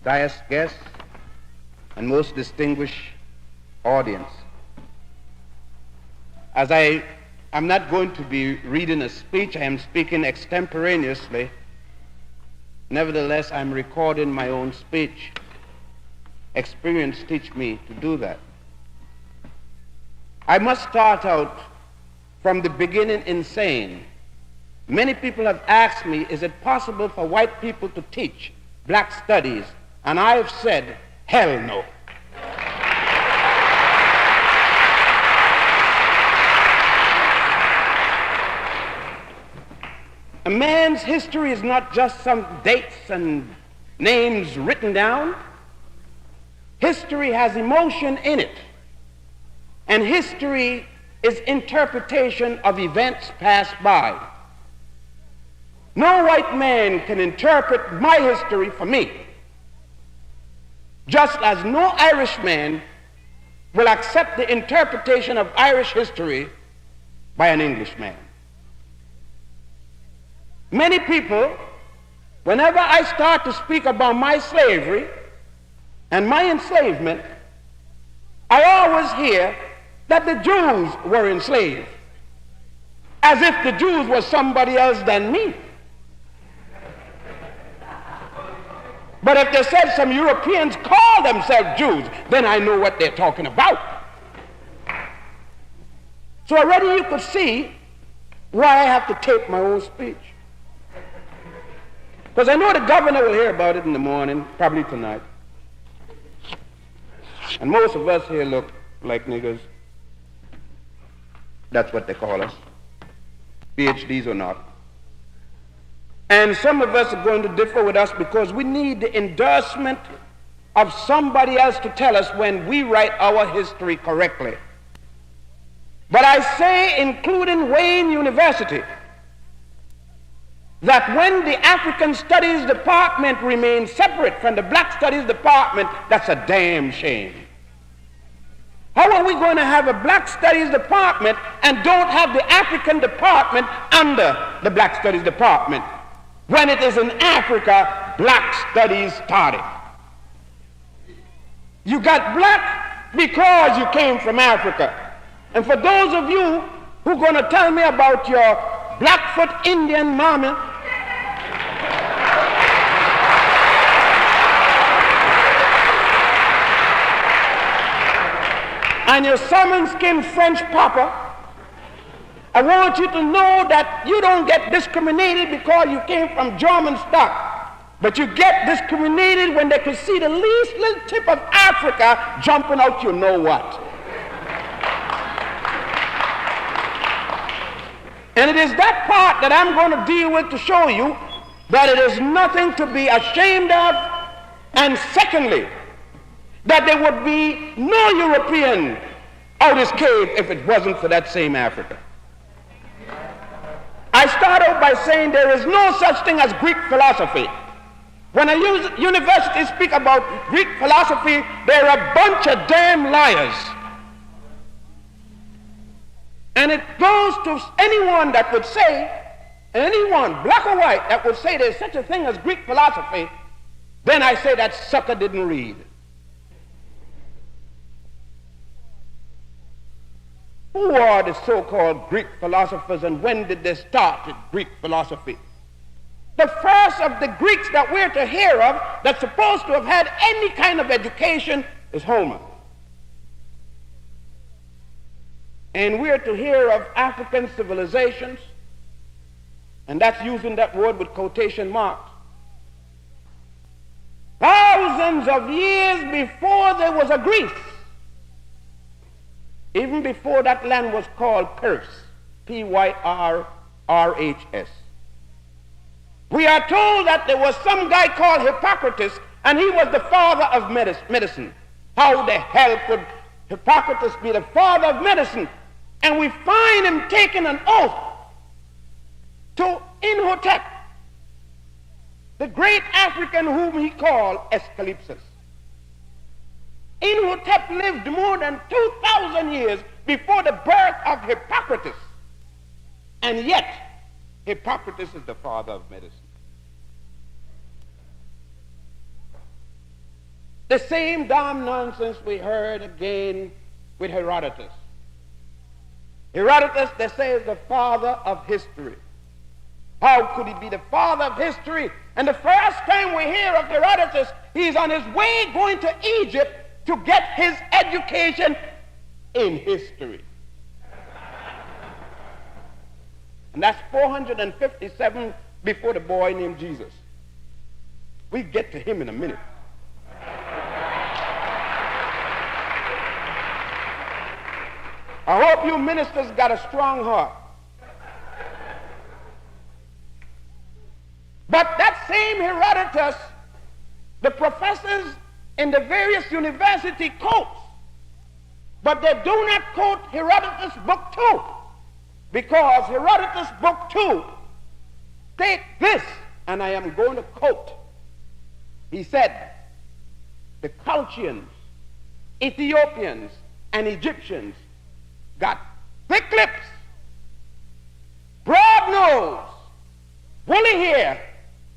Dias guests, and most distinguished audience. As I'm not going to be reading a speech, I am speaking extemporaneously. Nevertheless, I'm recording my own speech. Experience teach me to do that. I must start out from the beginning in saying, many people have asked me, is it possible for white people to teach black studies? And I have said, hell no. A man's history is not just some dates and names written down. History has emotion in it. And history is interpretation of events passed by. No white man can interpret my history for me, just as no Irishman will accept the interpretation of Irish history by an Englishman. Many people, whenever I start to speak about my slavery and my enslavement, I always hear that the Jews were enslaved, as if the Jews were somebody else than me. But if they said some Europeans call themselves Jews, then I know what they're talking about. So already you could see why I have to tape my own speech. Because I know the governor will hear about it in the morning, probably tonight. And most of us here look like niggers. That's what they call us, PhDs or not. And some of us are going to differ with us because we need the endorsement of somebody else to tell us when we write our history correctly. But I say, including Wayne University, that when the African Studies Department remains separate from the Black Studies Department, that's a damn shame. How are we going to have a Black Studies Department and don't have the African Department under the Black Studies Department? When it is in Africa, Black Studies started. You got black because you came from Africa. And for those of you who are going to tell me about your Blackfoot Indian mama, and your salmon-skinned French papa, I want you to know that you don't get discriminated because you came from German stock, but you get discriminated when they could see the least little tip of Africa jumping out you know what. And it is that part that I'm going to deal with to show you that it is nothing to be ashamed of, and secondly, that there would be no European out of this cave if it wasn't for that same Africa. I start out by saying there is no such thing as Greek philosophy. When a university speak about Greek philosophy, they're a bunch of damn liars. And it goes to anyone that would say, anyone, black or white, that would say there's such a thing as Greek philosophy, then I say that sucker didn't read. Who are the so-called Greek philosophers, and when did they start with Greek philosophy? The first of the Greeks that we're to hear of that's supposed to have had any kind of education is Homer. And we're to hear of African civilizations, and that's using that word with quotation marks, thousands of years before there was a Greece. Even before that land was called Pyrrhus, Pyrrhs. We are told that there was some guy called Hippocrates, and he was the father of medicine. How the hell could Hippocrates be the father of medicine? And we find him taking an oath to Imhotep, the great African whom he called Escalipsus. Imhotep lived more than 2,000 years before the birth of Hippocrates. And yet, Hippocrates is the father of medicine. The same damn nonsense we heard again with Herodotus. Herodotus, they say, is the father of history. How could he be the father of history? And the first time we hear of Herodotus, he's on his way going to Egypt to get his education in history. And that's 457 before the boy named Jesus. We get to him in a minute. I hope you ministers got a strong heart. But that same Herodotus, the professors in the various university quotes, but they do not quote Herodotus book 2, because Herodotus book 2 states this, and I am going to quote. He said, the Colchians, Ethiopians, and Egyptians got thick lips, broad nose, woolly hair,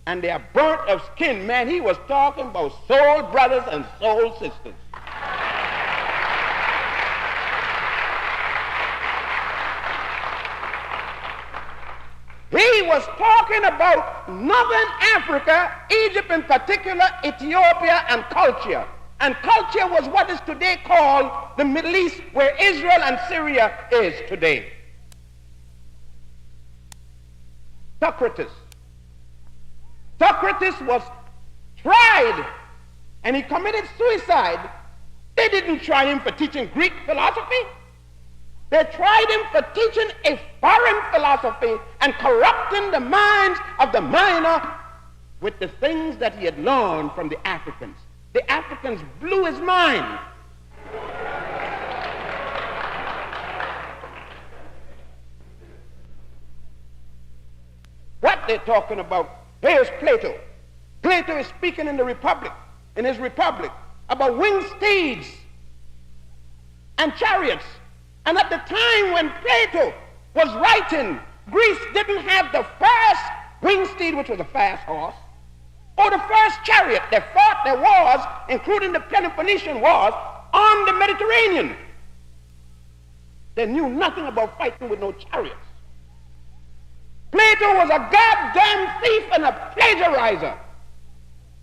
and they are burnt of skin. Man, he was talking about soul brothers and soul sisters. He was talking about northern Africa, Egypt in particular, Ethiopia, and culture. And culture was what is today called the Middle East, where Israel and Syria is today. Socrates was tried and he committed suicide. They didn't try him for teaching Greek philosophy. They tried him for teaching a foreign philosophy and corrupting the minds of the minor with the things that he had learned from the Africans. The Africans blew his mind. What they're talking about, here's Plato. Plato is speaking in his Republic, about winged steeds and chariots. And at the time when Plato was writing, Greece didn't have the first winged steed, which was a fast horse, or the first chariot. They fought their wars, including the Peloponnesian Wars, on the Mediterranean. They knew nothing about fighting with no chariots. Plato was a goddamn thief and a plagiarizer.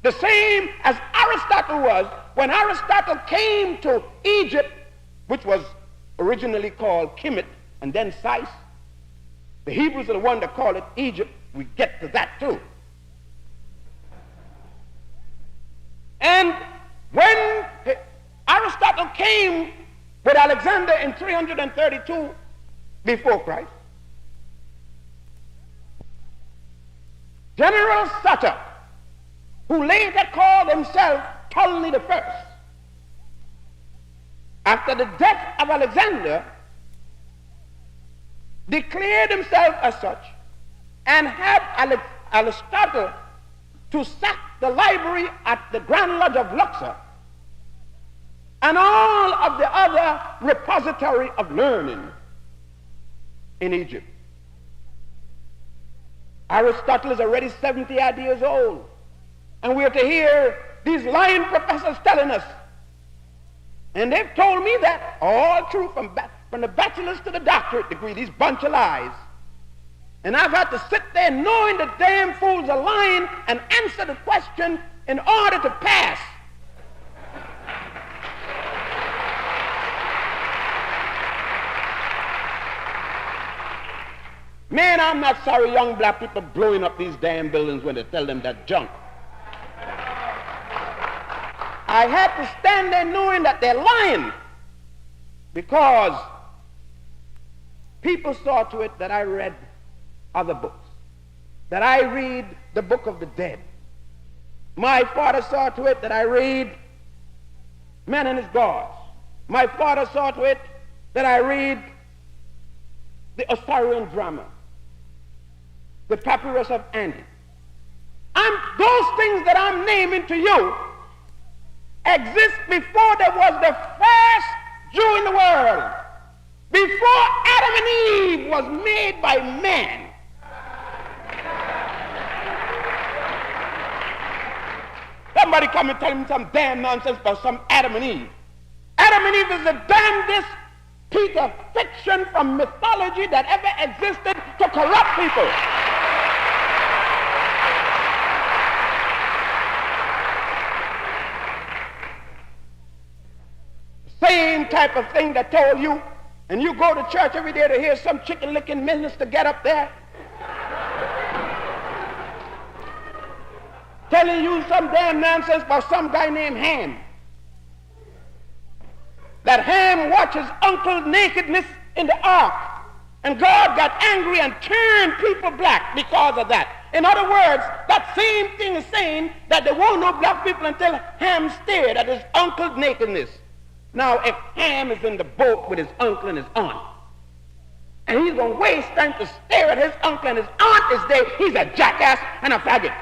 The same as Aristotle was. When Aristotle came to Egypt, which was originally called Kemet and then Sais, the Hebrews are the one that call it Egypt. We get to that too. And when Aristotle came with Alexander in 332 before Christ, General Sutter, who later called himself Ptolemy I, after the death of Alexander, declared himself as such and had Aristotle to sack the library at the Grand Lodge of Luxor and all of the other repository of learning in Egypt. Aristotle is already 70 odd years old, and we are to hear these lying professors telling us, and they've told me that all true from the bachelor's to the doctorate degree, these bunch of lies. And I've had to sit there knowing the damn fools are lying and answer the question in order to pass. Man, I'm not sorry young black people blowing up these damn buildings when they tell them that junk. I had to stand there knowing that they're lying, because people saw to it that I read other books, that I read the Book of the Dead. My father saw to it that I read Man and His Gods. My father saw to it that I read the Osirian drama, the Papyrus of Andy. Those things that I'm naming to you exist before there was the first Jew in the world, before Adam and Eve was made by man. somebody come and tell me some damn nonsense about some Adam and Eve. Adam and Eve is the damnedest piece of fiction from mythology that ever existed to corrupt people. Same type of thing that told you, and you go to church every day to hear some chicken-licking minister get up there telling you some damn nonsense about some guy named Ham. That Ham watched his uncle's nakedness in the ark, and God got angry and turned people black because of that. In other words, that same thing is saying that there were no black people until Ham stared at his uncle's nakedness. Now, if Ham is in the boat with his uncle and his aunt, and he's going to waste time to stare at his uncle and his aunt is there, he's a jackass and a faggot.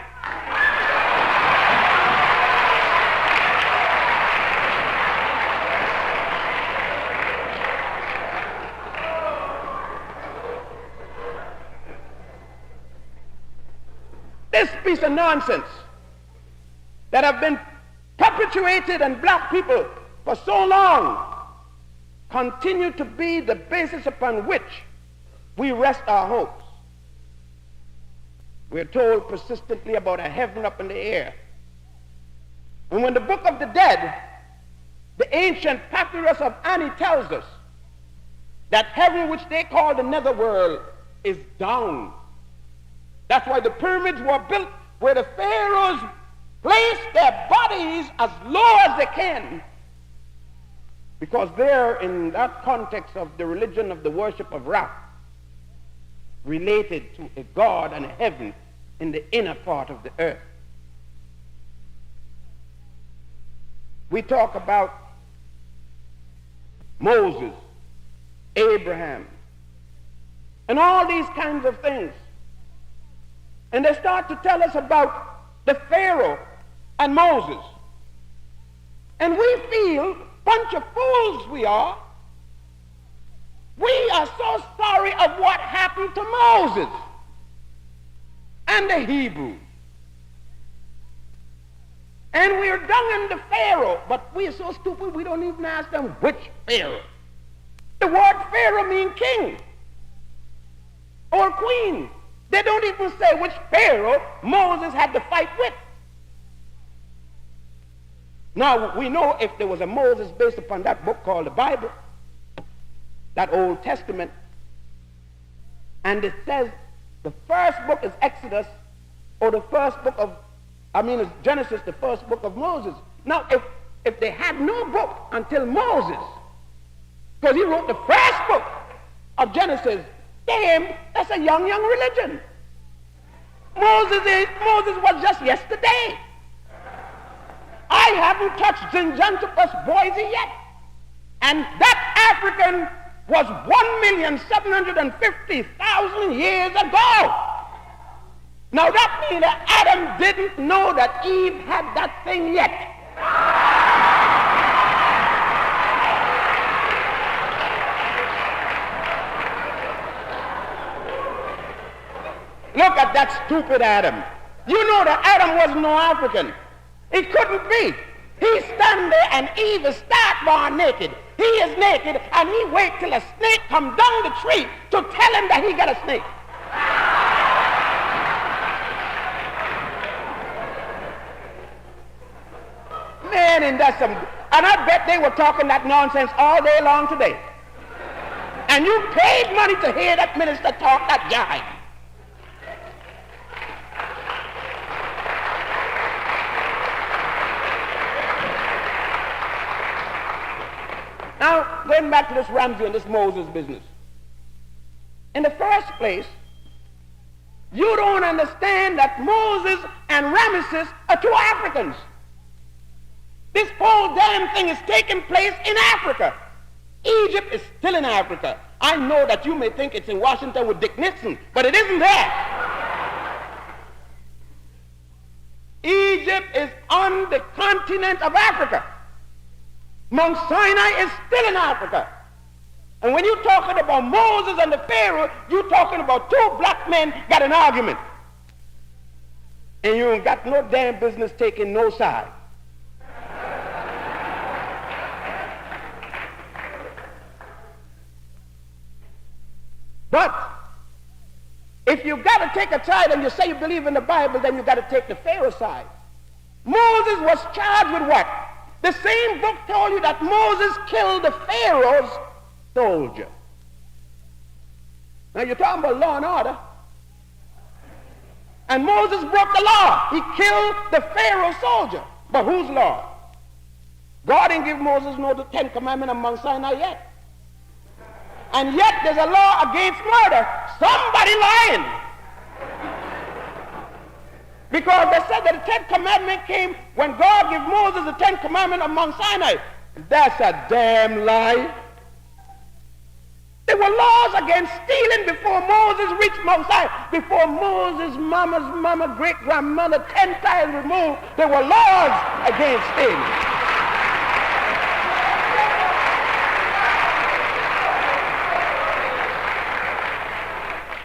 This piece of nonsense that have been perpetuated in black people for so long continue to be the basis upon which we rest our hopes. We're told persistently about a heaven up in the air. And when the book of the dead, the ancient papyrus of Annie tells us that heaven, which they call the netherworld, is down. That's why the pyramids were built where the pharaohs placed their bodies as low as they can, because they're in that context of the religion of the worship of Ra, related to a God and a heaven in the inner part of the earth. We talk about Moses, Abraham, and all these kinds of things. And they start to tell us about the Pharaoh and Moses. And we feel, bunch of fools we are, we are so sorry of what happened to Moses and the Hebrews. And we're dung in the Pharaoh, but we're so stupid we don't even ask them which Pharaoh. The word Pharaoh means king or queen. They don't even say which Pharaoh Moses had to fight with. Now, we know if there was a Moses based upon that book called the Bible, that Old Testament, and it says the first book is Exodus, or the first book of, it's Genesis, the first book of Moses. Now, if they had no book until Moses, because he wrote the first book of Genesis, damn, that's a young religion. Moses was just yesterday. I haven't touched Zinjanthropus Boise yet. And that African was 1,750,000 years ago. Now that means that Adam didn't know that Eve had that thing yet. Look at that stupid Adam. You know that Adam was no African. He couldn't be. He's standing there and Eve is stark born naked. He is naked and he wait till a snake come down the tree to tell him that he got a snake. Man, and that's some, and I bet they were talking that nonsense all day long today. And you paid money to hear that minister talk that jive. Now, going back to this Ramsey and this Moses business. In the first place, you don't understand that Moses and Ramesses are two Africans. This whole damn thing is taking place in Africa. Egypt is still in Africa. I know that you may think it's in Washington with Dick Nixon, but it isn't there. Egypt is on the continent of Africa. Mount Sinai is still in Africa. And when you're talking about Moses and the Pharaoh, you're talking about two black men got an argument. And you ain't got no damn business taking no side. But if you got to take a side and you say you believe in the Bible, then you got to take the Pharaoh side. Moses was charged with what? The same book told you that Moses killed the Pharaoh's soldier. Now you're talking about law and order. And Moses broke the law. He killed the Pharaoh soldier. But whose law? God didn't give Moses no the 10 Commandments on Mount Sinai yet. And yet there's a law against murder. Somebody lying. Because they said that the 10 Commandments came when God gave Moses the 10 Commandments on Mount Sinai. That's a damn lie. There were laws against stealing before Moses reached Mount Sinai. Before Moses' mama's great-grandmother 10 times removed, there were laws against stealing.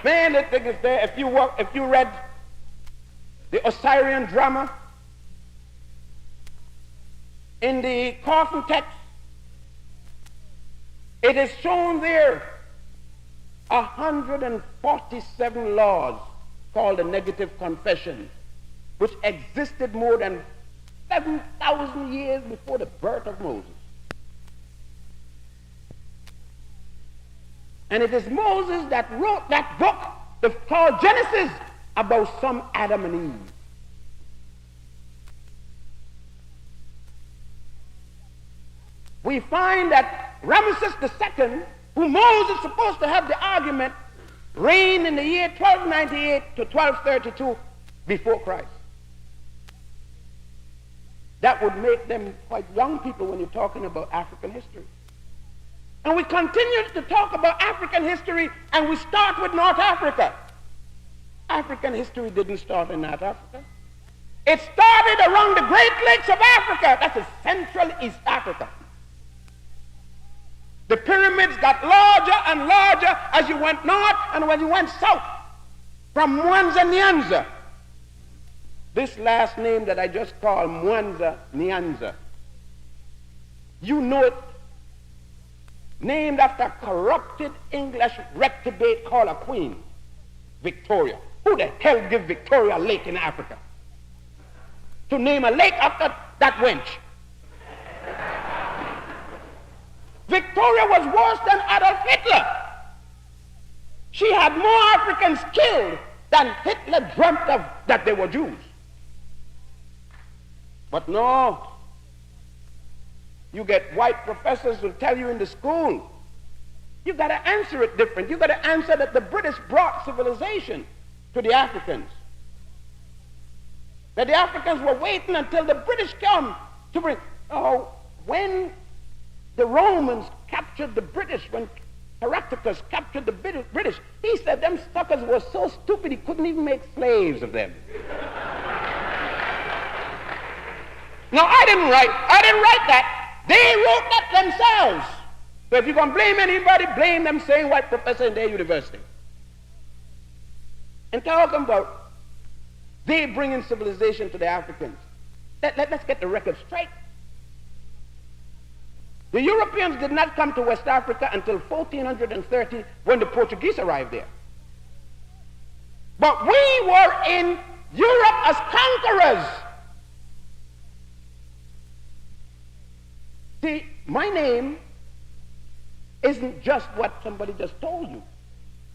Man, the thing is there, if you read the Osirian drama in the coffin text, it is shown there 147 laws called the negative confession, which existed more than 7,000 years before the birth of Moses. And it is Moses that wrote that book called Genesis about some Adam and Eve. We find that Ramesses II, who Moses is supposed to have the argument, reigned in the year 1298 to 1232 before Christ. That would make them quite young people when you're talking about African history. And we continue to talk about African history, and we start with North Africa. African history didn't start in North Africa. It started around the Great Lakes of Africa. That's the Central East Africa. The pyramids got larger and larger as you went north and when you went south. From Mwanza, Nyanza. This last name that I just called Mwanza, Nyanza. You know it. Named after a corrupted English reprobate called a queen, Victoria. Who the hell give Victoria a lake in Africa? To name a lake after that wench. Victoria was worse than Adolf Hitler. She had more Africans killed than Hitler dreamt of that they were Jews. But no. You get white professors who tell you in the school, you got to answer it different. You got to answer that the British brought civilization to the Africans. That the Africans were waiting until the British come to bring. Oh, when the Romans captured the British, when Heraclius captured the British, he said them suckers were so stupid he couldn't even make slaves of them. No, I didn't write that. They wrote that themselves. So if you're going to blame anybody, blame them same white professor in their university. And talking about they bringing civilization to the Africans. Let's get the record straight. The Europeans did not come to West Africa until 1430 when the Portuguese arrived there. But we were in Europe as conquerors. See, my name isn't just what somebody just told you.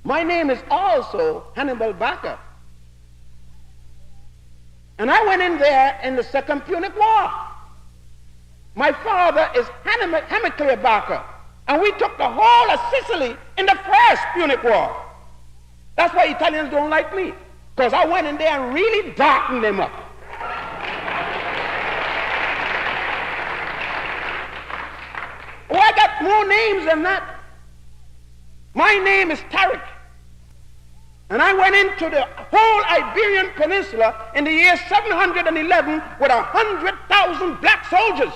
My name is also Hannibal Barca. And I went in there in the Second Punic War. My father is Hamilcar Barca. And we took the whole of Sicily in the First Punic War. That's why Italians don't like me. Because I went in there and really darkened them up. Oh, I got more names than that. My name is Tariq. And I went into the whole Iberian Peninsula in the year 711 with 100,000 black soldiers.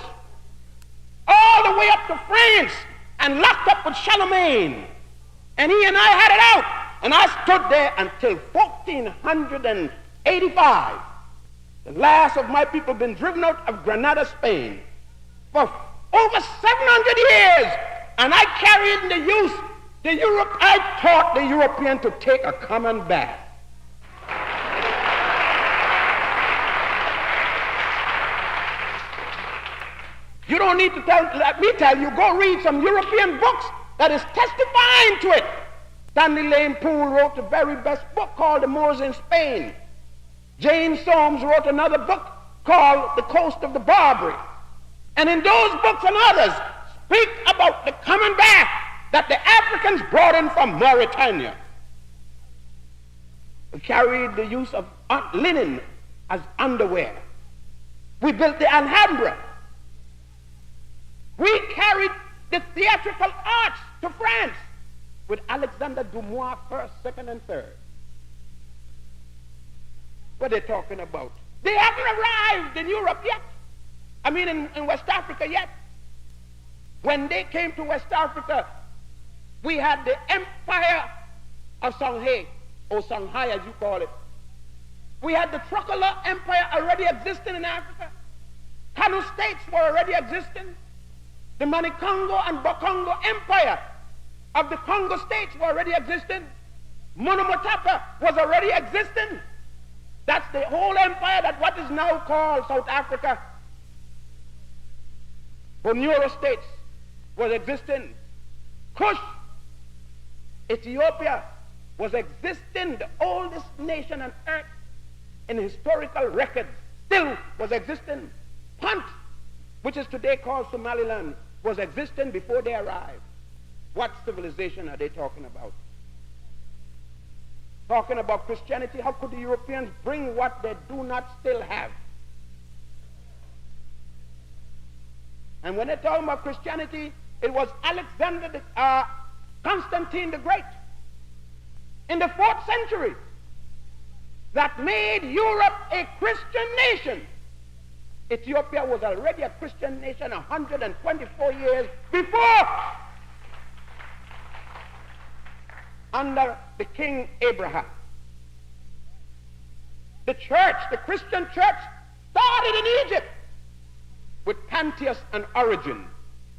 All the way up to France and locked up with Charlemagne. And he and I had it out. And I stood there until 1485. The last of my people been driven out of Granada, Spain. For over 700 years, and I carried in the youth I taught the European to take a common bath. You don't need to let me tell you, go read some European books that is testifying to it. Stanley Lane Poole wrote the very best book called The Moors in Spain. James Soames wrote another book called The Coast of the Barbary. And in those books and others speak about the common bath that the Africans brought in from Mauritania. We carried the use of linen as underwear. We built the Alhambra. We carried the theatrical arts to France with Alexander Dumas first, second, and third. What are they talking about? They haven't arrived in Europe yet. I mean in West Africa yet. When they came to West Africa, we had the empire of Songhai, or Songhai as you call it. We had the Truckler Empire already existing in Africa. Kanu states were already existing. The Manikongo and Bakongo Empire of the Congo states were already existing. Monomotapa was already existing. That's the whole empire that what is now called South Africa. Bunyoro states was existing. Kush, Ethiopia, was existing. The oldest nation on earth in historical records still was existing. Punt, which is today called Somaliland, was existing before they arrived. What civilization are they talking about? Talking about Christianity, how could the Europeans bring what they do not still have? And when they're talking about Christianity, it was Constantine the Great in the 4th century that made Europe a Christian nation. Ethiopia was already a Christian nation 124 years before, under the King Abraham. The church, the Christian church, started in Egypt with Pantheus and Origen,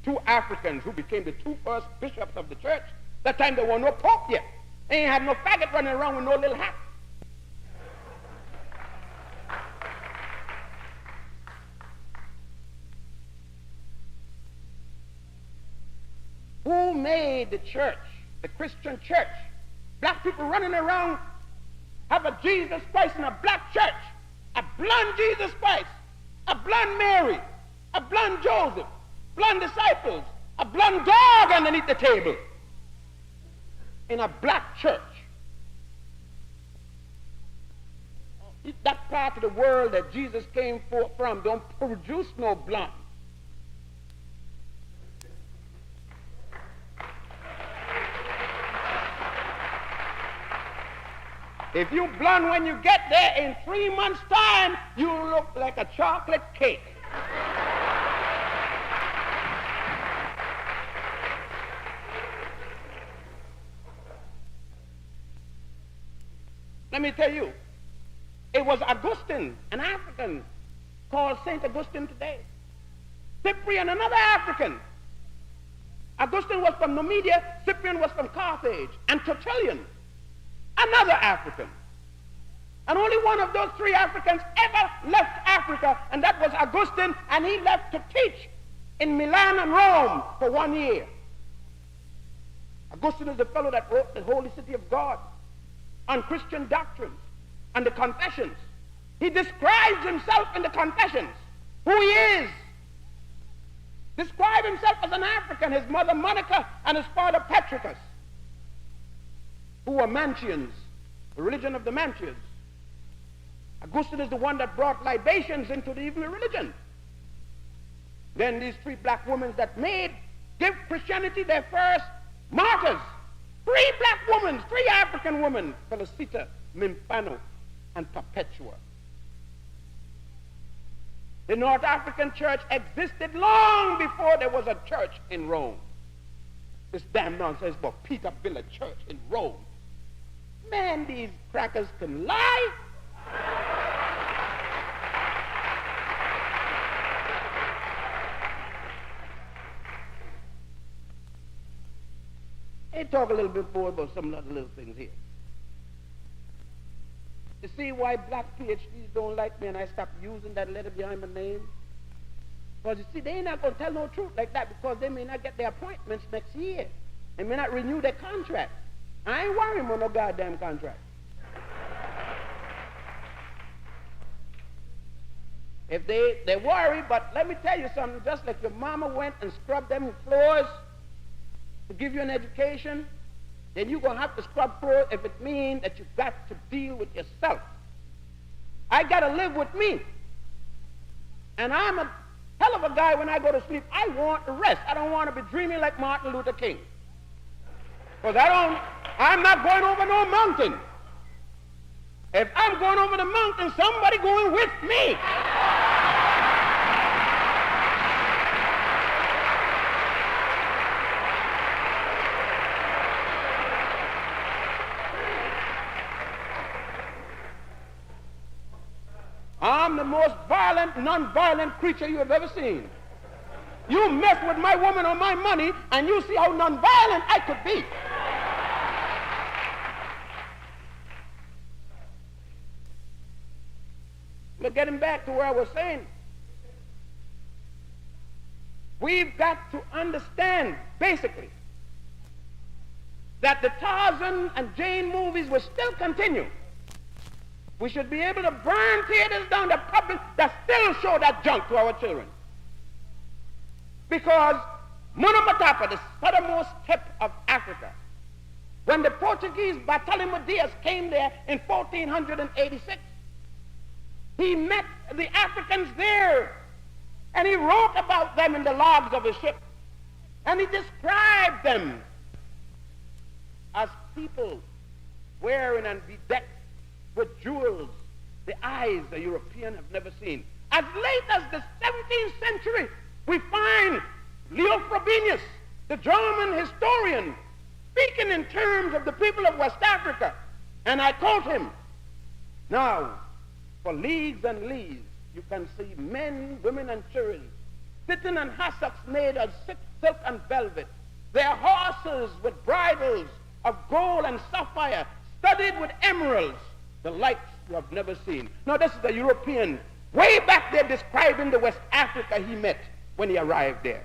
2 Africans who became the 2 first bishops of the church. That time there were no pope yet. They ain't had no faggot running around with no little hat. Who made the church, the Christian church? Black people running around have a Jesus Christ in a black church, a blonde Jesus Christ, a blonde Mary, a blonde Joseph, blonde disciples, a blonde dog underneath the table in a black church. That part of the world that Jesus came from don't produce no blonde. If you blonde when you get there, in 3 months' time, you look like a chocolate cake. Let me tell you, it was Augustine, an African, called Saint Augustine today. Cyprian, another African. Augustine was from Numidia, Cyprian was from Carthage, and Tertullian, another African. And only one of those 3 Africans ever left Africa, and that was Augustine, and he left to teach in Milan and Rome for 1 year. Augustine is the fellow that wrote the Holy City of God on Christian doctrines and the Confessions. He describes himself in the Confessions, who he is. Described himself as an African, his mother Monica and his father Petricus, who were Mantians, the religion of the Mantians. Augustine is the one that brought libations into the even religion. Then these 3 black women that give Christianity their first martyrs. 3 black women, 3 African women, Felicita, Mimpano, and Perpetua. The North African church existed long before there was a church in Rome. This damn nonsense about Peter built a church in Rome. Man, these crackers can lie. talk a little bit more about some other little things here. You see why black PhDs don't like me and I stopped using that letter behind my name? Because you see, they ain't not going to tell no truth like that because they may not get their appointments next year. They may not renew their contract. I ain't worrying about no goddamn contract. If they worry, but let me tell you something, just like your mama went and scrubbed them floors to give you an education, then you're going to have to scrub floors if it means that you've got to deal with yourself. I got to live with me. And I'm a hell of a guy when I go to sleep. I want to rest. I don't want to be dreaming like Martin Luther King. Because I'm not going over no mountain. If I'm going over the mountain, somebody going with me. I'm the most violent, non-violent creature you have ever seen. You mess with my woman or my money, and you see how non-violent I could be. But getting back to where I was saying, we've got to understand, basically, that the Tarzan and Jane movies will still continue. We should be able to burn theaters down the public that still show that junk to our children. Because Monomatapa, the southernmost tip of Africa, when the Portuguese Bartolomeu Dias came there in 1486, he met the Africans there, and he wrote about them in the logs of his ship, and he described them as people wearing and bedecked with jewels, the eyes a European have never seen. As late as the 17th century, we find Leo Frobenius, the German historian, speaking in terms of the people of West Africa. And I quote him, "Now, for leagues and leagues, you can see men, women, and children sitting on hassocks made of silk and velvet, their horses with bridles of gold and sapphire, studded with emeralds, the likes you have never seen." Now, this is a European way back there describing the West Africa he met when he arrived there.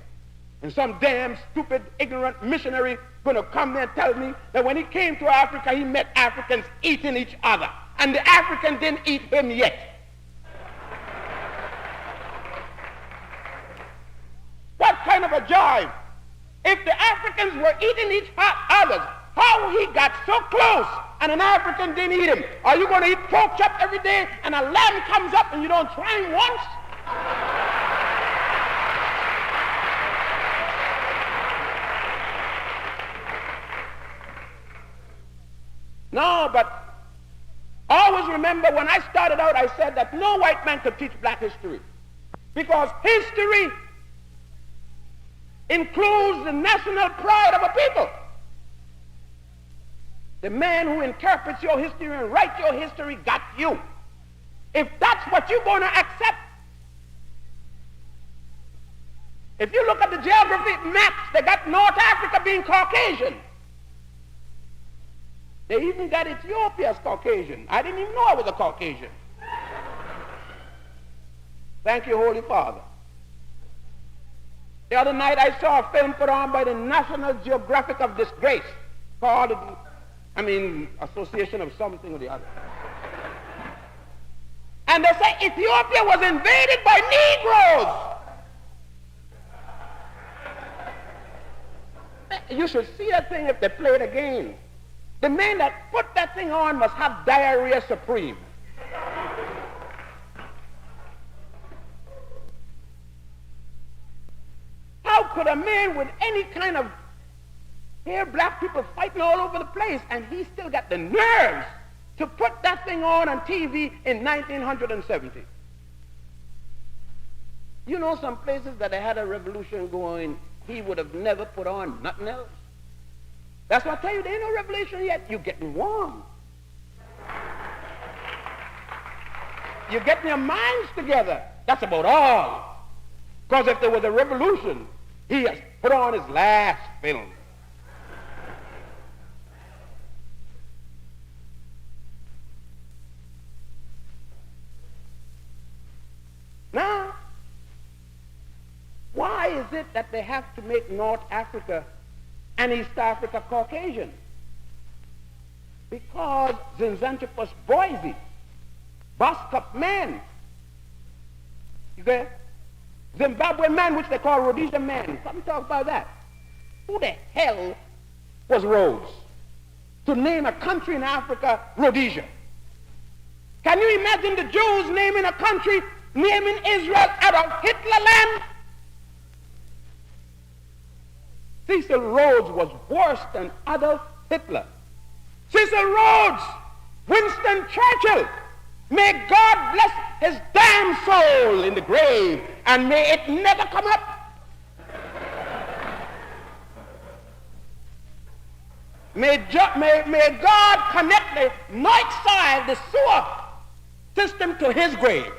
And some damn stupid, ignorant missionary going to come there and tell me that when he came to Africa, he met Africans eating each other. And the African didn't eat him yet. What kind of a jive? If the Africans were eating each other, how he got so close and an African didn't eat him? Are you going to eat pork chop every day and a lamb comes up and you don't try him once? No, but always remember when I started out, I said that no white man could teach black history. Because history includes the national pride of a people. The man who interprets your history and writes your history got you. If that's what you're going to accept. If you look at the geography maps, they got North Africa being Caucasian. They even got Ethiopia as Caucasian. I didn't even know I was a Caucasian. Thank you, Holy Father. The other night I saw a film put on by the National Geographic of Disgrace called, Association of something or the other. And they say Ethiopia was invaded by Negroes. You should see that thing if they play it again. The man that put that thing on must have diarrhea supreme. How could a man with any kind of hair, black people fighting all over the place, and he still got the nerves to put that thing on TV in 1970? You know some places that they had a revolution going, he would have never put on nothing else. That's why I tell you, there ain't no revelation yet. You're getting warm. You're getting your minds together. That's about all. Because if there was a revolution, he has put on his last film. it that they have to make North Africa and East Africa Caucasian? Because Zinzanthropus boise, Boskop man, you get Zimbabwe man, which they call Rhodesia man. Let me talk about that. Who the hell was Rhodes to name a country in Africa Rhodesia? Can you imagine the Jews naming a country, naming Israel out of Hitler land? Cecil Rhodes was worse than Adolf Hitler. Cecil Rhodes, Winston Churchill, may God bless his damn soul in the grave, and may it never come up. May God connect the north side, the sewer system, to his grave.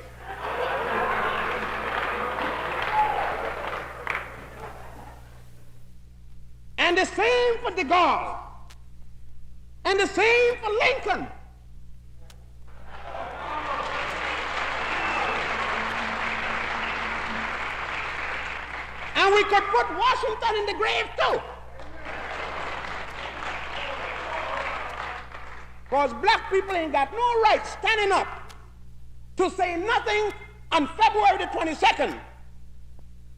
And the same for de Gaulle. And the same for Lincoln. And we could put Washington in the grave too. Because black people ain't got no right standing up to say nothing on February the 22nd.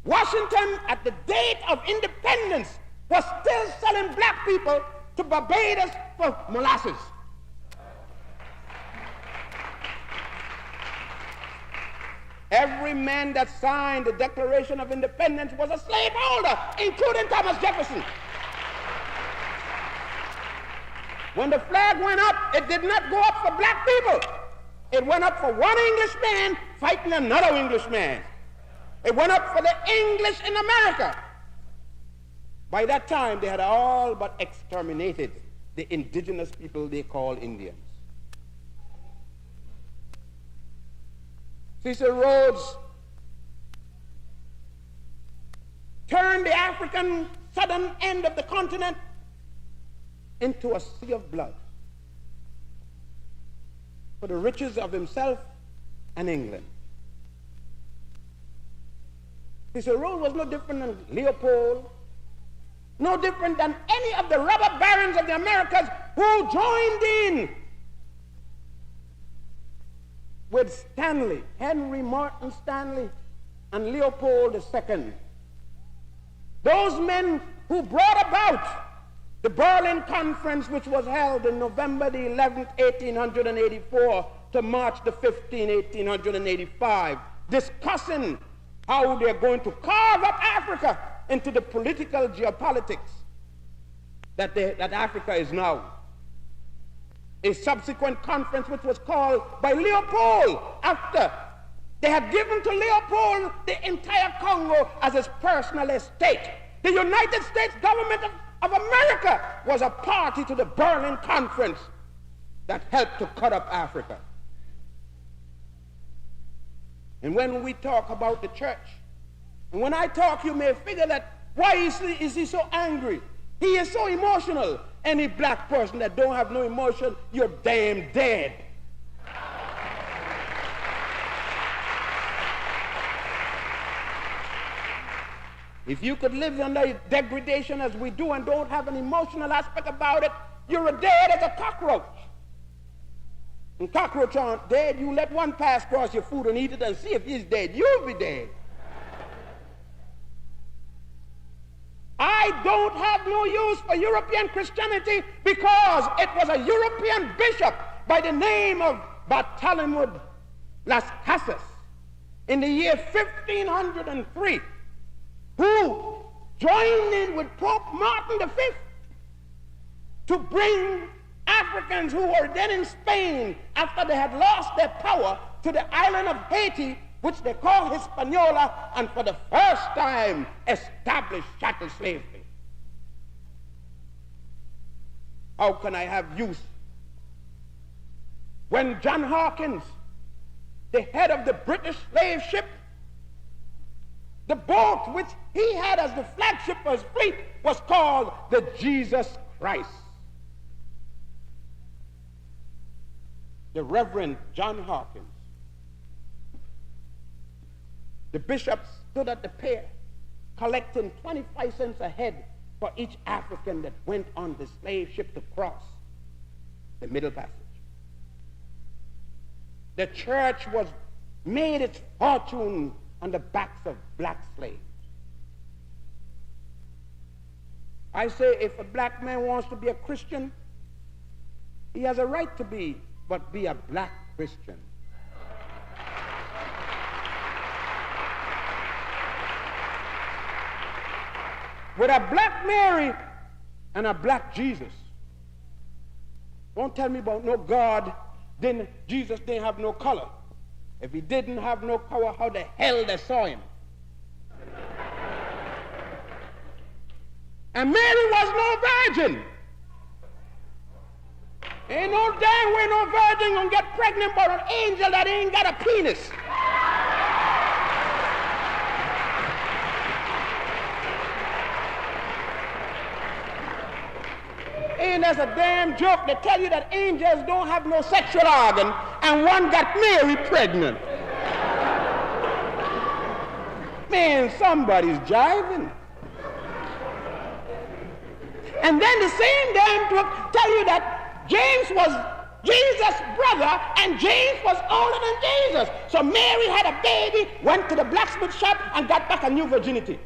Washington, at the date of independence, was still selling black people to Barbados for molasses. Every man that signed the Declaration of Independence was a slaveholder, including Thomas Jefferson. When the flag went up, it did not go up for black people. It went up for one Englishman fighting another Englishman. It went up for the English in America. By that time, they had all but exterminated the indigenous people they call Indians. Cecil Rhodes turned the African southern end of the continent into a sea of blood for the riches of himself and England. Cecil Rhodes was no different than Leopold, no different than any of the robber barons of the Americas who joined in with Stanley, Henry Morton Stanley, and Leopold II. Those men who brought about the Berlin Conference, which was held in November the 11th, 1884 to March the 15th, 1885, discussing how they're going to carve up Africa into the political geopolitics that Africa is now. A subsequent conference which was called by Leopold after they had given to Leopold the entire Congo as his personal estate. The United States government of America was a party to the Berlin Conference that helped to cut up Africa. And when we talk about the church, and when I talk, you may figure that why is he so angry? He is so emotional. Any black person that don't have no emotion, you're damn dead. If you could live under degradation as we do and don't have an emotional aspect about it, you're as dead as a cockroach. And cockroach aren't dead. You let one pass across your food and eat it and see if he's dead. You'll be dead. I don't have no use for European Christianity because it was a European bishop by the name of Bartholomew Las Casas in the year 1503 who joined in with Pope Martin V to bring Africans who were then in Spain after they had lost their power to the island of Haiti, which they call Hispaniola, and for the first time established chattel slavery. How can I have use when John Hawkins, the head of the British slave ship, the boat which he had as the flagship of his fleet was called the Jesus Christ? The Reverend John Hawkins, the bishop stood at the pier collecting 25 cents a head for each African that went on the slave ship to cross the Middle Passage. The church was made its fortune on the backs of black slaves. I say if a black man wants to be a Christian, he has a right to be, but be a black Christian. With a black Mary and a black Jesus. Don't tell me about no God. Jesus didn't have no color. If he didn't have no color, how the hell they saw him? And Mary was no virgin. Ain't no damn way no virgin gonna get pregnant by an angel that ain't got a penis. And there's a damn joke that tell you that angels don't have no sexual organ and one got Mary pregnant. Man, somebody's jiving. And then the same damn book tell you that James was Jesus' brother and James was older than Jesus. So Mary had a baby, went to the blacksmith shop and got back a new virginity.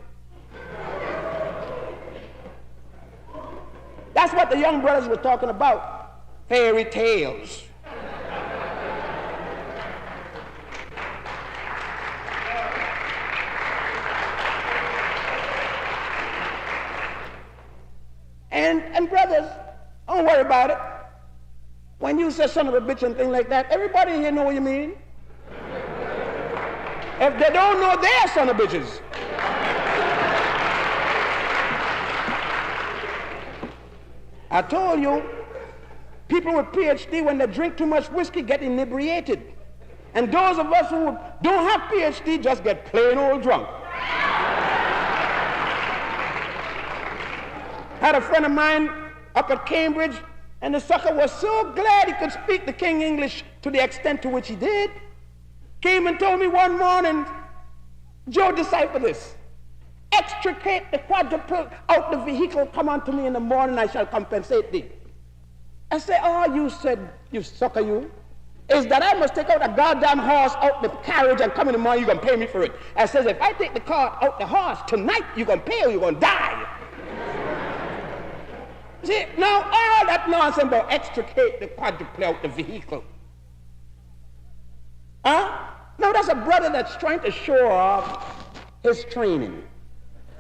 That's what the young brothers were talking about. Fairy tales. And brothers, don't worry about it. When you say son of a bitch and things like that, everybody here know what you mean. If they don't know, they're son of bitches. I told you, people with PhD, when they drink too much whiskey, get inebriated. And those of us who don't have PhD just get plain old drunk. Had a friend of mine up at Cambridge, and the sucker was so glad he could speak the King English to the extent to which he did. Came and told me one morning, Joe, decipher this. Extricate the quadruple out the vehicle, come unto me in the morning, I shall compensate thee. I say, oh, you said, you sucker, you. Is that I must take out a goddamn horse out the carriage and come in the morning, you're going to pay me for it. I says, if I take the car out the horse, tonight you're going to pay or you're going to die. See, now all that nonsense about extricate the quadruple out the vehicle. Huh? Now that's a brother that's trying to show off his training.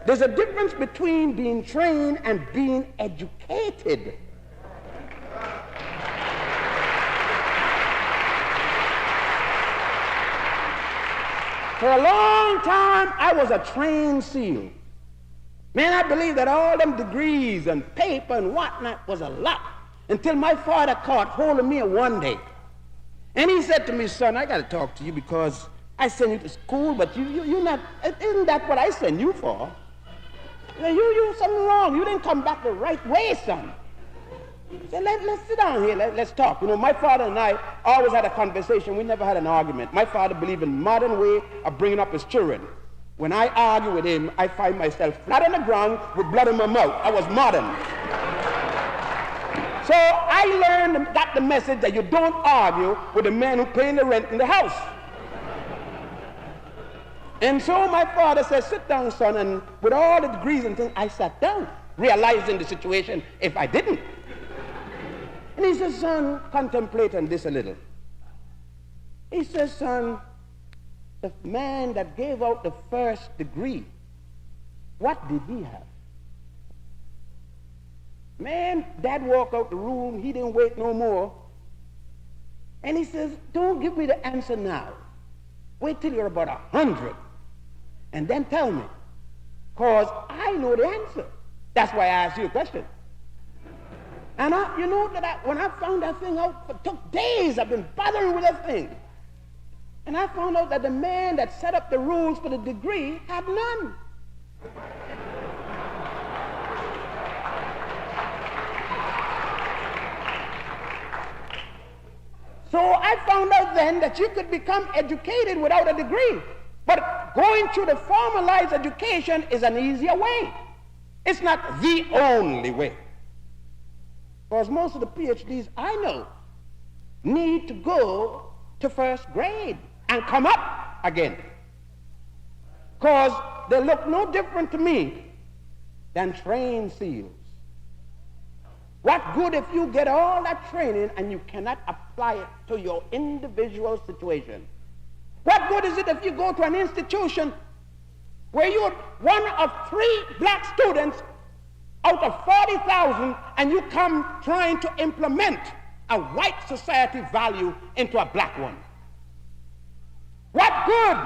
There's a difference between being trained and being educated. For a long time, I was a trained SEAL. Man, I believed that all them degrees and paper and whatnot was a lot until my father caught hold of me one day. And he said to me, son, I got to talk to you because I sent you to school, but you're not, isn't that what I sent you for? You something wrong. You didn't come back the right way, son. He said, let's sit down here. Let's talk. You know, my father and I always had a conversation. We never had an argument. My father believed in modern way of bringing up his children. When I argue with him, I find myself flat on the ground with blood in my mouth. I was modern. So I got the message that you don't argue with the man who paying the rent in the house. And so my father said, sit down, son, and with all the degrees and things, I sat down, realizing the situation if I didn't. And he says, son, contemplate on this a little. He says, son, the man that gave out the first degree, what did he have? Man, Dad walked out the room, he didn't wait no more. And he says, don't give me the answer now. Wait till you're about 100. And then tell me. Because I know the answer. That's why I asked you a question. And you know that when I found that thing out, it took days. I've been bothering with that thing. And I found out that the man that set up the rules for the degree had none. So I found out then that you could become educated without a degree. But going through the formalized education is an easier way. It's not the only way. Because most of the PhDs I know need to go to first grade and come up again. Because they look no different to me than trained seals. What good if you get all that training and you cannot apply it to your individual situation? What good is it if you go to an institution where you're one of 3 black students out of 40,000 and you come trying to implement a white society value into a black one? What good?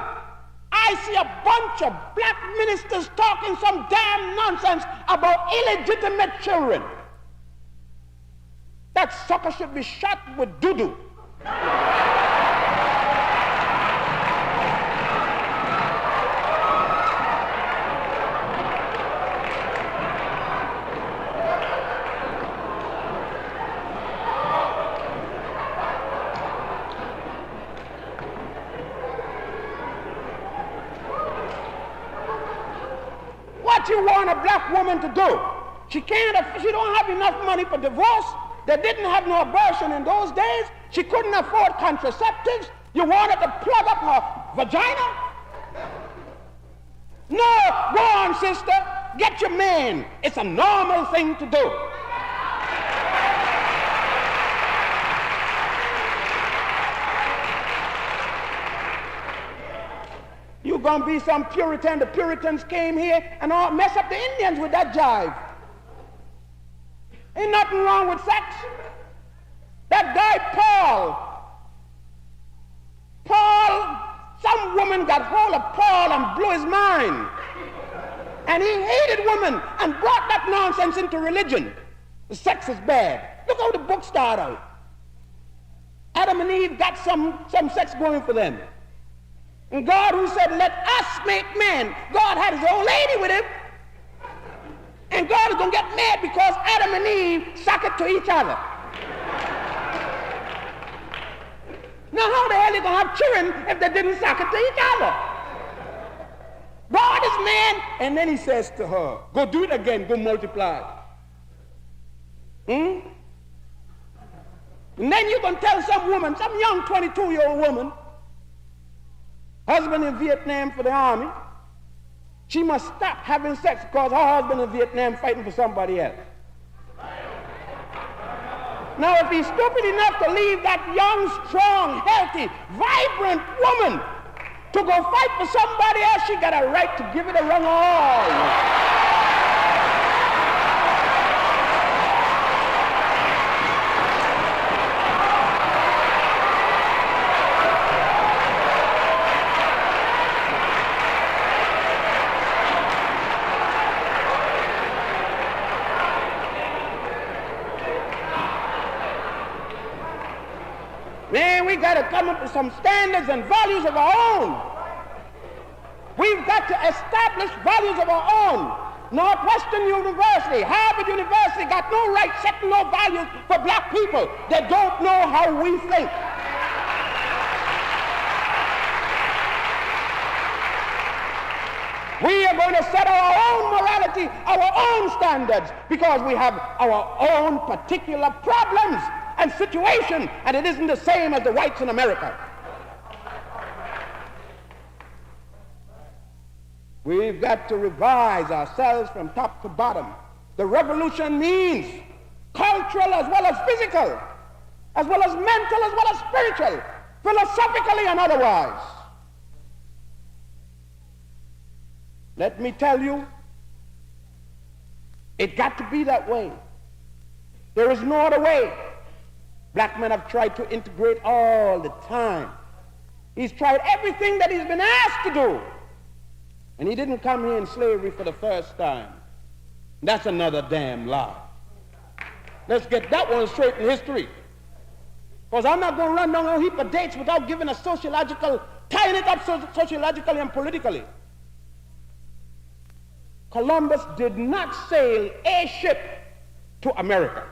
I see a bunch of black ministers talking some damn nonsense about illegitimate children. That sucker should be shot with doo-doo. What you want a black woman to do? She don't have enough money for divorce. They didn't have no abortion in those days. She couldn't afford contraceptives. You wanted to plug up her vagina? No, go on, sister. Get your man. It's a normal thing to do. You're going to be some Puritan. The Puritans came here and all mess up the Indians with that jive. Ain't nothing wrong with sex. That guy Paul, some woman got hold of Paul and blew his mind. And he hated women and brought that nonsense into religion. The sex is bad. Look how the book started out. Adam and Eve got some sex going for them. And God, who said, let us make man, God had his old lady with him. And God is going to get mad because Adam and Eve suck it to each other. Now, how the hell are you going to have children if they didn't suck it to each other? God is man, and then he says to her, go do it again, go multiply. And then you can tell some woman, some young 22-year-old woman, husband in Vietnam for the army, she must stop having sex because her husband in Vietnam fighting for somebody else. Now, if he's stupid enough to leave that young, strong, healthy, vibrant woman to go fight for somebody else, she got a right to give it a run all. Man, we got to come up with some standards and values of our own. We've got to establish values of our own. Northwestern University, Harvard University got no right setting no values for black people. They don't know how we think. We are going to set our own morality, our own standards, because we have our own particular problems and situation, and it isn't the same as the whites in America. We've got to revise ourselves from top to bottom. The revolution means cultural as well as physical, as well as mental, as well as spiritual, philosophically and otherwise. Let me tell you, it got to be that way. There is no other way. Blackman have tried to integrate all the time. He's tried everything that he's been asked to do. And he didn't come here in slavery for the first time. That's another damn lie. Let's get that one straight in history. Because I'm not going to run down a heap of dates without giving a sociological, tying it up sociologically and politically. Columbus did not sail a ship to America.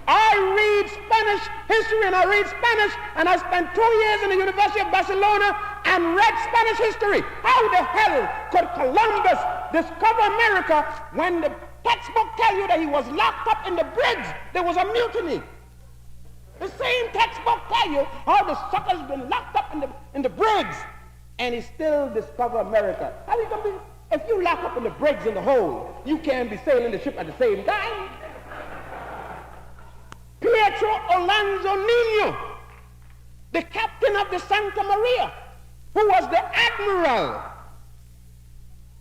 I read Spanish history and I read Spanish, and I spent 2 years in the University of Barcelona and read Spanish history. How the hell could Columbus discover America when the textbook tell you that he was locked up in the bridge? There was a mutiny. The same textbook tell you how the sucker's been locked up in the bridge, and he still discover America. How you gonna be? If you lock up in the bridge in the hole, you can't be sailing the ship at the same time. Pietro Alonso Nino, the captain of the Santa Maria, who was the admiral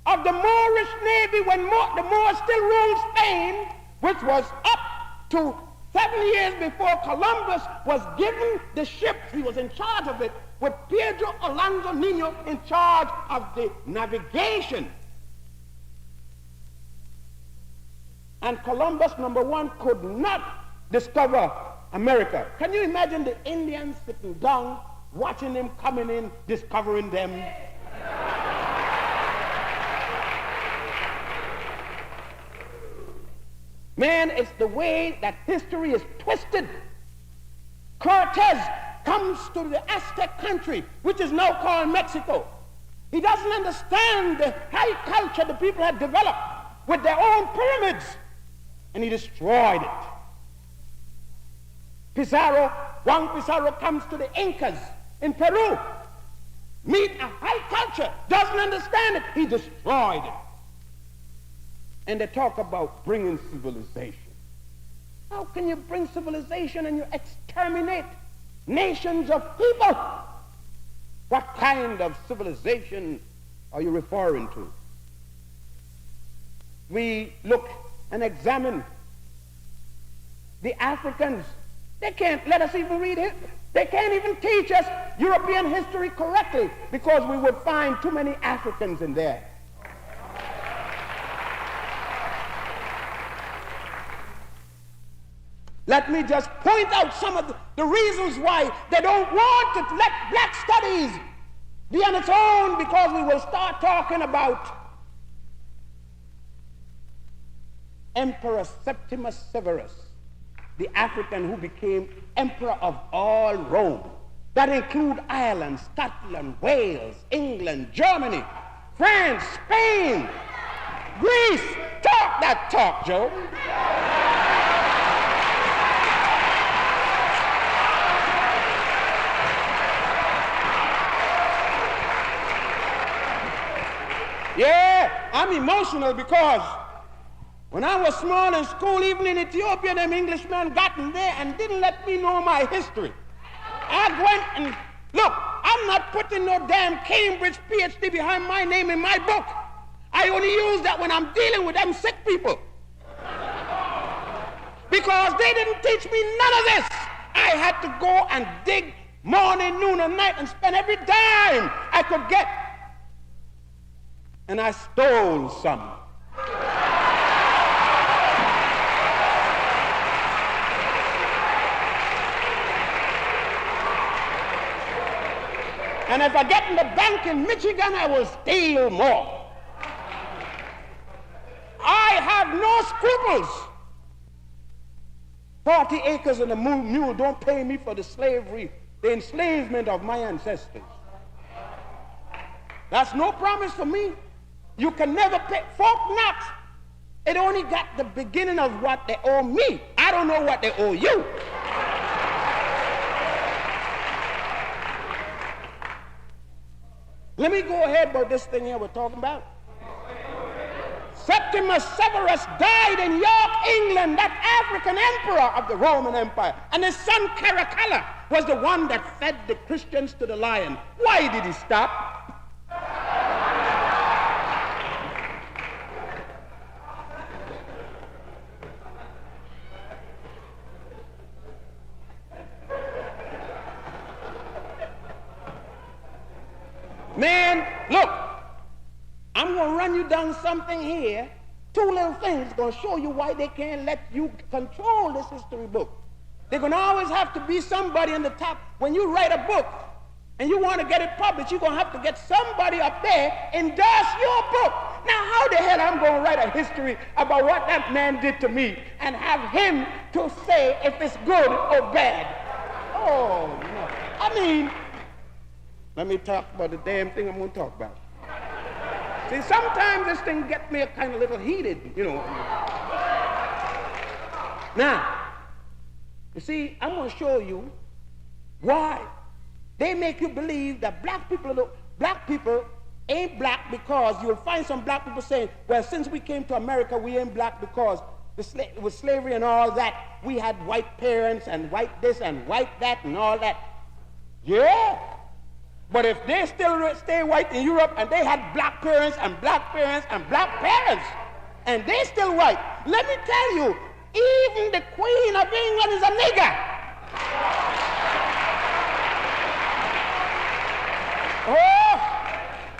of the Moorish Navy when the Moors still ruled Spain, which was up to 7 years before Columbus was given the ship. He was in charge of it, with Pedro Alonso Nino in charge of the navigation. And Columbus, number one, could not discover America. Can you imagine the Indians sitting down, watching them coming in, discovering them? Man, it's the way that history is twisted. Cortez comes to the Aztec country, which is now called Mexico. He doesn't understand the high culture the people had developed with their own pyramids, and he destroyed it. Juan Pizarro comes to the Incas in Peru, meet a high culture, doesn't understand it, he destroyed it. And they talk about bringing civilization. How can you bring civilization and you exterminate nations of people? What kind of civilization are you referring to? We look and examine the Africans. They can't let us even read it. They can't even teach us European history correctly because we would find too many Africans in there. Let me just point out some of the reasons why they don't want to let black studies be on its own, because we will start talking about Emperor Septimus Severus, the African who became emperor of all Rome. That include Ireland, Scotland, Wales, England, Germany, France, Spain, Greece. Talk that talk, Joe. Yeah, I'm emotional because when I was small in school, even in Ethiopia, them Englishmen got in there and didn't let me know my history. I went and, look, I'm not putting no damn Cambridge PhD behind my name in my book. I only use that when I'm dealing with them sick people. Because they didn't teach me none of this. I had to go and dig morning, noon, and night and spend every dime I could get. And I stole some. And if I get in the bank in Michigan, I will steal more. I have no scruples. 40 acres and a mule don't pay me for the slavery, the enslavement of my ancestors. That's no promise for me. You can never pay. Fort Knox, it only got the beginning of what they owe me. I don't know what they owe you. Let me go ahead about this thing here we're talking about. Septimus Severus died in York, England, that African emperor of the Roman Empire. And his son Caracalla was the one that fed the Christians to the lion. Why did he stop? Man, look, I'm going to run you down something here. Two little things going to show you why they can't let you control this history book. They're going to always have to be somebody in the top. When you write a book and you want to get it published, you're going to have to get somebody up there endorse your book. Now, how the hell I'm going to write a history about what that man did to me and have him to say if it's good or bad? Oh, no. I mean, let me talk about the damn thing I'm going to talk about. See, sometimes this thing gets me kind of little heated, you know. Now, you see, I'm going to show you why they make you believe that black people ain't black, because you'll find some black people saying, well, since we came to America, we ain't black because with slavery and all that, we had white parents and white this and white that and all that. Yeah. But if they still stay white in Europe and they had black parents and black parents and black parents, and they still white, let me tell you, even the Queen of England is a nigger. Oh,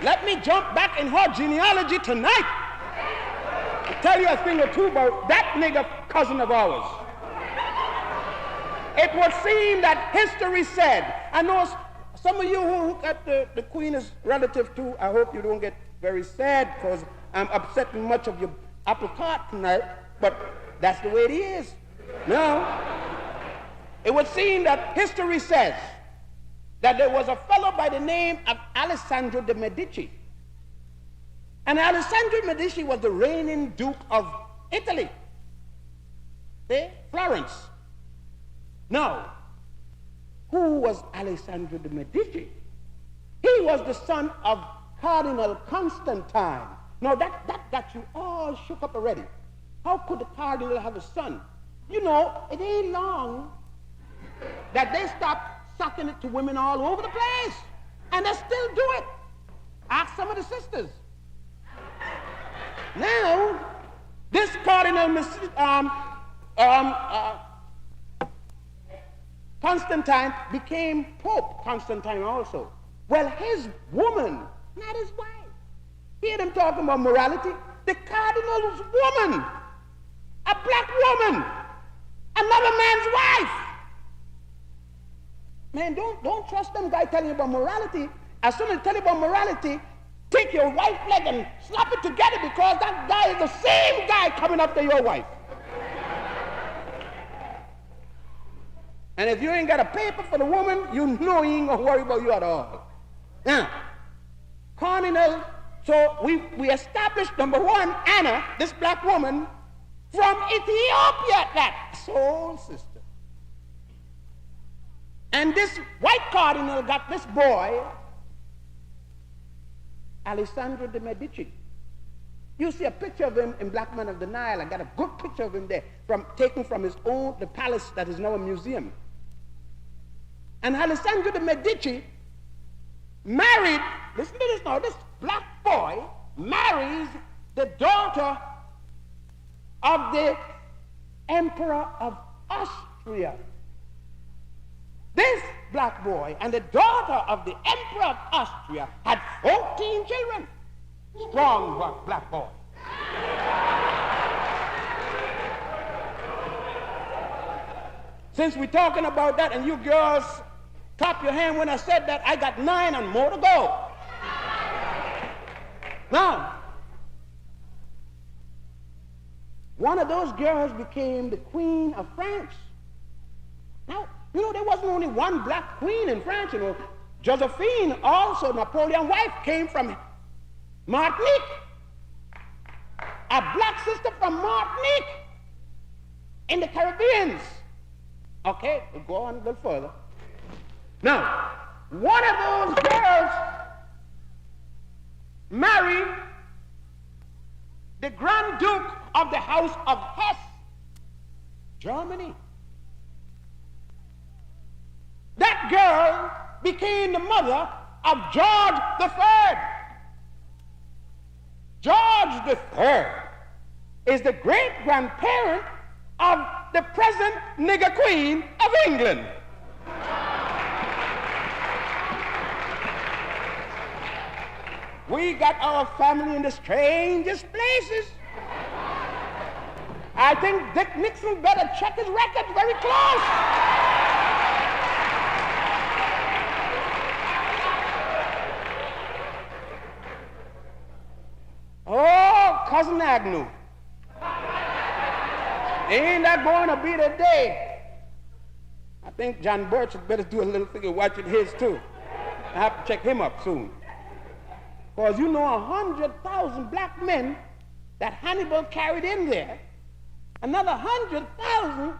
let me jump back in her genealogy tonight and tell you a thing or two about that nigger cousin of ours. It would seem that history said, I know some of you who got the Queen as relative too, I hope you don't get very sad because I'm upsetting much of your apple cart tonight, but that's the way it is. Now, it would seem that history says that there was a fellow by the name of Alessandro de' Medici. And Alessandro de' Medici was the reigning Duke of Italy. See? Florence. Now, who was Alessandro de' Medici? He was the son of Cardinal Constantine. Now, that got you all shook up already. How could the cardinal have a son? You know, it ain't long that they stopped sucking it to women all over the place. And they still do it. Ask some of the sisters. Now, this Cardinal Constantine became Pope Constantine also. Well, his woman, not his wife. Hear them talking about morality? The cardinal's woman, a black woman, another man's wife. Man, don't trust them guy telling you about morality. As soon as they tell you about morality, take your right leg and slap it together, because that guy is the same guy coming after your wife. And if you ain't got a paper for the woman, you know he ain't gonna worry about you at all. Now, Cardinal, so we established, number one, Anna, this black woman, from Ethiopia, that soul sister. And this white cardinal got this boy, Alessandro de' Medici. You see a picture of him in Blackman of the Nile. I got a good picture of him there, taken from his own, the palace that is now a museum. And Alessandro de' Medici married, listen to this now, this black boy marries the daughter of the Emperor of Austria. This black boy and the daughter of the Emperor of Austria had 14 children. Strong black boy. Since we're talking about that, and you girls clap your hand when I said that, I got 9 and more to go. Now, one of those girls became the Queen of France. Now, you know, there wasn't only one black queen in France, you know. Josephine, also Napoleon's wife, came from Martinique. A black sister from Martinique in the Caribbean. Okay, we'll go on a little further. Now, one of those girls married the Grand Duke of the House of Hesse, Germany. That girl became the mother of George III. George III is the great-grandparent of the present nigger queen of England. We got our family in the strangest places. I think Dick Nixon better check his records very close. Oh, Long Agnew. Ain't that going to be the day? I think John Birch had better do a little thing of watching his too. I have to check him up soon. Because you know 100,000 black men that Hannibal carried in there, another 100,000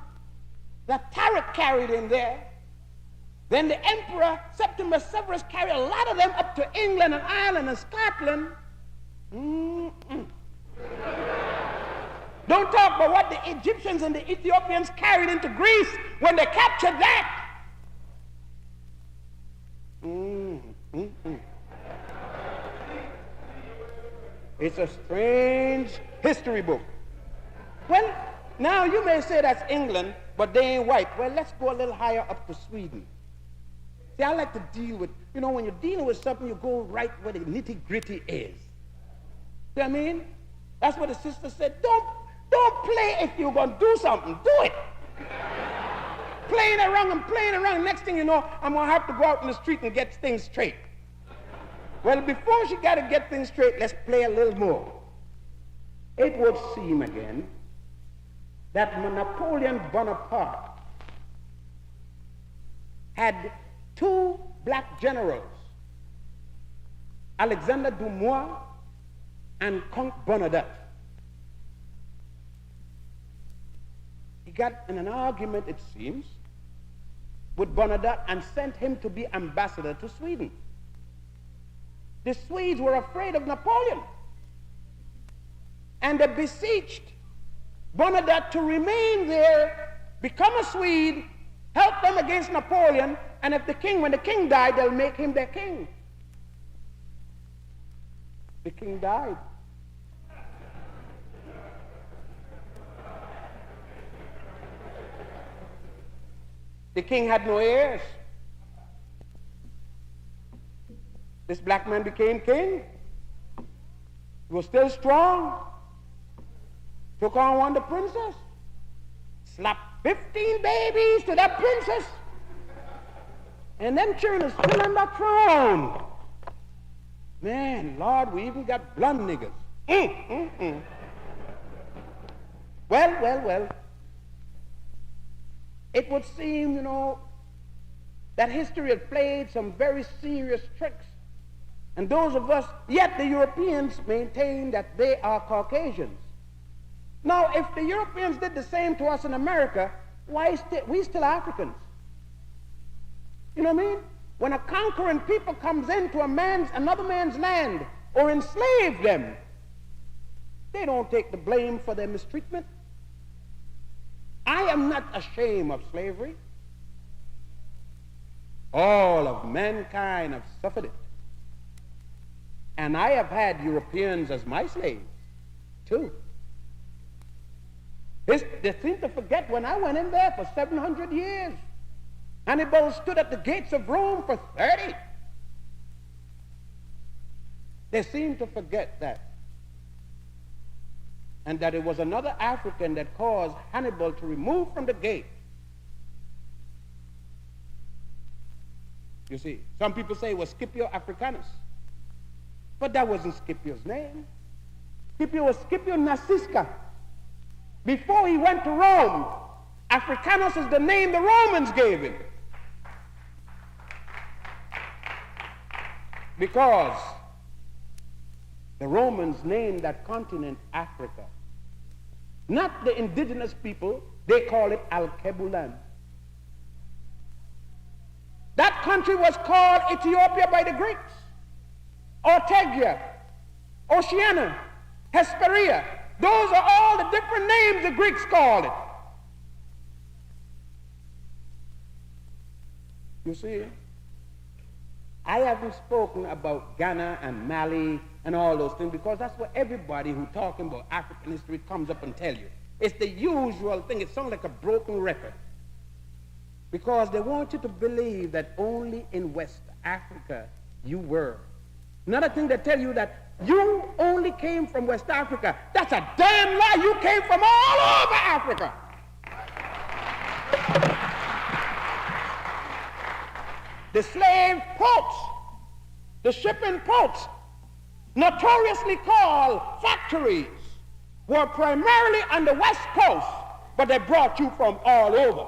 that Tarik carried in there, then the Emperor Septimus Severus carried a lot of them up to England and Ireland and Scotland. Don't talk about what the Egyptians and the Ethiopians carried into Greece when they captured that. It's a strange history book. Well, now you may say that's England, but they ain't white. Well, let's go a little higher up to Sweden. See, I like to deal with, when you're dealing with something, you go right where the nitty-gritty is. See what I mean? That's what the sister said. Don't play if you're going to do something. Do it. Playing around. Next thing you know, I'm going to have to go out in the street and get things straight. Well, before she got to get things straight, let's play a little more. It would seem again that Napoleon Bonaparte had two black generals, Alexander Dumois and Count Bernadotte. He got in an argument, it seems, with Bernadotte and sent him to be ambassador to Sweden. The Swedes were afraid of Napoleon, and they beseeched Bernadotte to remain there, become a Swede, help them against Napoleon, and when the king died, they'll make him their king. The king died. The king had no heirs. This black man became king. He was still strong. Took on the princess. Slapped 15 babies to that princess. And them children are still on that throne. Man, Lord, we even got blonde niggas. Well. It would seem, that history had played some very serious tricks. And those of us, yet the Europeans maintain that they are Caucasians. Now, if the Europeans did the same to us in America, why we still Africans? You know what I mean? When a conquering people comes into another man's land or enslave them, they don't take the blame for their mistreatment. I am not ashamed of slavery. All of mankind have suffered it. And I have had Europeans as my slaves, too. They seem to forget when I went in there for 700 years. Hannibal stood at the gates of Rome for 30. They seem to forget that. And that it was another African that caused Hannibal to remove from the gate. You see, some people say it was Scipio Africanus. But that wasn't Scipio's name. Scipio was Scipio Nasisca. Before he went to Rome, Africanus is the name the Romans gave him. Because the Romans named that continent Africa. Not the indigenous people, they call it Alkebulan. That country was called Ethiopia by the Greeks. Ortegia, Oceania, Hesperia. Those are all the different names the Greeks called it. You see, I haven't spoken about Ghana and Mali and all those things because that's what everybody who's talking about African history comes up and tell you. It's the usual thing. It sounds like a broken record. Because they want you to believe that only in West Africa you were. Another thing, they tell you that you only came from West Africa. That's a damn lie. You came from all over Africa. The slave ports, the shipping ports, notoriously called factories, were primarily on the West Coast, but they brought you from all over.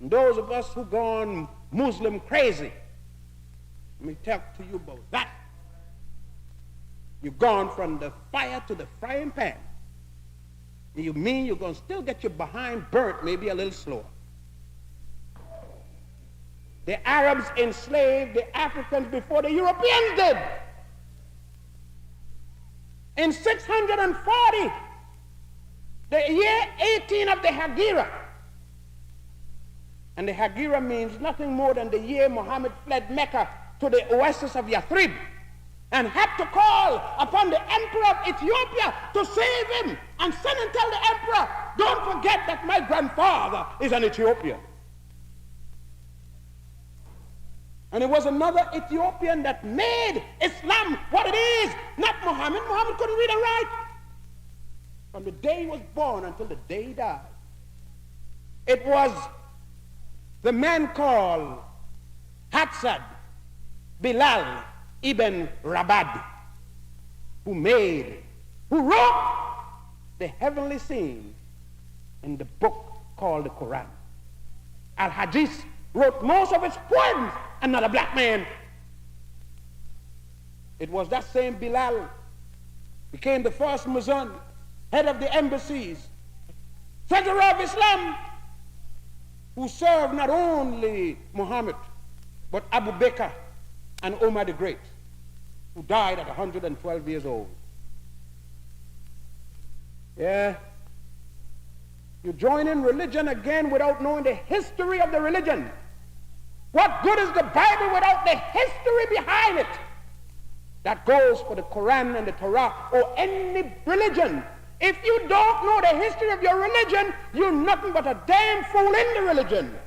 And those of us who gone Muslim crazy, let me talk to you about that. You've gone from the fire to the frying pan. And you mean you're going to still get your behind burnt, maybe a little slower. The Arabs enslaved the Africans before the Europeans did. In 640, the year 18 of the Hegira. And the Hegira means nothing more than the year Muhammad fled Mecca to the oasis of Yathrib and had to call upon the emperor of Ethiopia to save him and send and tell the emperor, don't forget that my grandfather is an Ethiopian. And it was another Ethiopian that made Islam what it is, not Muhammad. Muhammad couldn't read and write. From the day he was born until the day he died. It was the man called Hatzad Bilal ibn Rabad who wrote the heavenly scene in the book called the Quran. Al-Hadith wrote most of its poems, another black man. It was that same Bilal became the first Muezzin, head of the embassies, treasurer of Islam, who served not only Muhammad, but Abu Bakr and Omar the Great, who died at 112 years old. Yeah. You join in religion again without knowing the history of the religion. What good is the Bible without the history behind it? That goes for the Quran and the Torah or any religion. If you don't know the history of your religion, you're nothing but a damn fool in the religion.